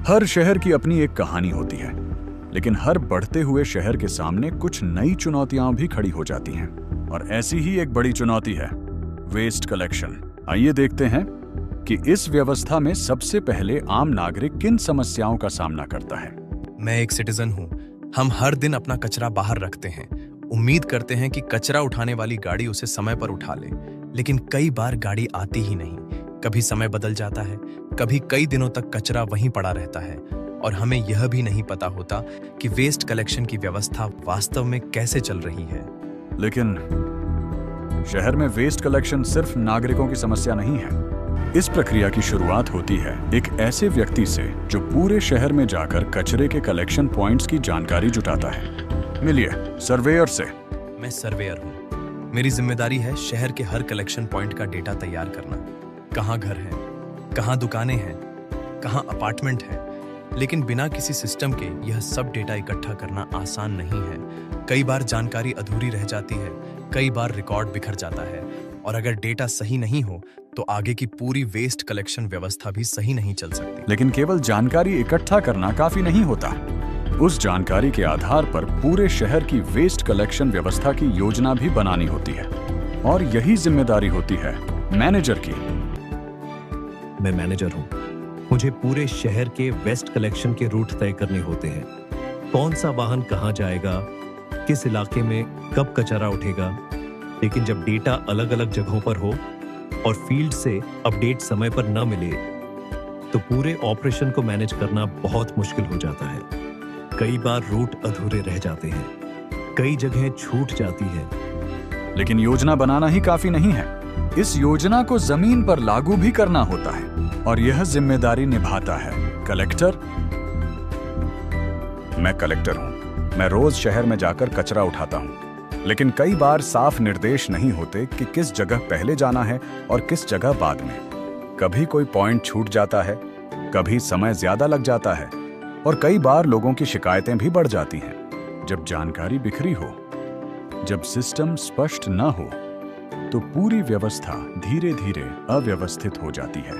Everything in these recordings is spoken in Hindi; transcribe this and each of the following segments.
हर शहर की अपनी एक कहानी होती है, लेकिन हर बढ़ते हुए शहर के सामने कुछ नई चुनौतियां भी खड़ी हो जाती हैं। और ऐसी ही एक बड़ी चुनौती है वेस्ट कलेक्शन। आइए देखते हैं कि इस व्यवस्था में सबसे पहले आम नागरिक किन समस्याओं का सामना करता है। मैं एक सिटीजन हूँ। हम हर दिन अपना कचरा बाहर रखते हैं, उम्मीद करते हैं कि कचरा उठाने वाली गाड़ी उसे समय पर उठा ले, लेकिन कई बार गाड़ी आती ही नहीं। कभी समय बदल जाता है, कभी कई दिनों तक कचरा वहीं पड़ा रहता है और हमें यह भी नहीं पता होता कि वेस्ट कलेक्शन की व्यवस्था वास्तव में कैसे चल रही है। लेकिन शहर में वेस्ट कलेक्शन सिर्फ नागरिकों की समस्या नहीं है। इस प्रक्रिया की शुरुआत होती है एक ऐसे व्यक्ति से जो पूरे शहर में जाकर कचरे के कलेक्शन पॉइंट्स की जानकारी जुटाता है। मिलिए सर्वेयर से। मैं सर्वेयर हूँ। मेरी जिम्मेदारी है शहर के हर कलेक्शन पॉइंट का डेटा तैयार करना। कहाँ घर है, कहाँ दुकानें हैं, कहाँ अपार्टमेंट है। लेकिन बिना किसी सिस्टम के यह सब डेटा इकट्ठा करना आसान नहीं है। कई बार जानकारी अधूरी रह जाती है, कई बार रिकॉर्ड बिखर जाता है, और अगर डेटा सही नहीं हो तो आगे की पूरी वेस्ट कलेक्शन व्यवस्था भी सही नहीं चल सकती। लेकिन केवल जानकारी इकट्ठा करना काफी नहीं होता। उस जानकारी के आधार पर पूरे शहर की वेस्ट कलेक्शन व्यवस्था की योजना भी बनानी होती है, और यही जिम्मेदारी होती है मैनेजर की। मैं मैनेजर हूँ। मुझे पूरे शहर के वेस्ट कलेक्शन के रूट तय करने होते हैं। कौन सा वाहन कहाँ जाएगा, किस इलाके में कब कचरा उठेगा। लेकिन जब डेटा अलग अलग जगहों पर हो और फील्ड से अपडेट समय पर न मिले तो पूरे ऑपरेशन को मैनेज करना बहुत मुश्किल हो जाता है। कई बार रूट अधूरे रह जाते हैं, कई जगहें छूट जाती है। लेकिन योजना बनाना ही काफी नहीं है, इस योजना को जमीन पर लागू भी करना होता है, और यह जिम्मेदारी निभाता है कलेक्टर। मैं कलेक्टर हूं। मैं रोज शहर में जाकर कचरा उठाता हूं, लेकिन कई बार साफ निर्देश नहीं होते कि किस जगह पहले जाना है और किस जगह बाद में। कभी कोई पॉइंट छूट जाता है, कभी समय ज्यादा लग जाता है, और कई बार लोगों की शिकायतें भी बढ़ जाती हैं। जब जानकारी बिखरी हो, जब सिस्टम स्पष्ट न हो, तो पूरी व्यवस्था धीरे धीरे अव्यवस्थित हो जाती है।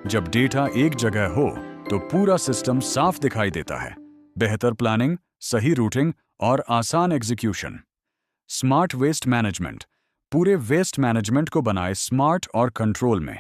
जब डेटा एक जगह हो तो पूरा सिस्टम साफ दिखाई देता है। बेहतर प्लानिंग, सही रूटिंग और आसान एग्जीक्यूशन। स्मार्ट वेस्ट मैनेजमेंट पूरे वेस्ट मैनेजमेंट को बनाए स्मार्ट और कंट्रोल में।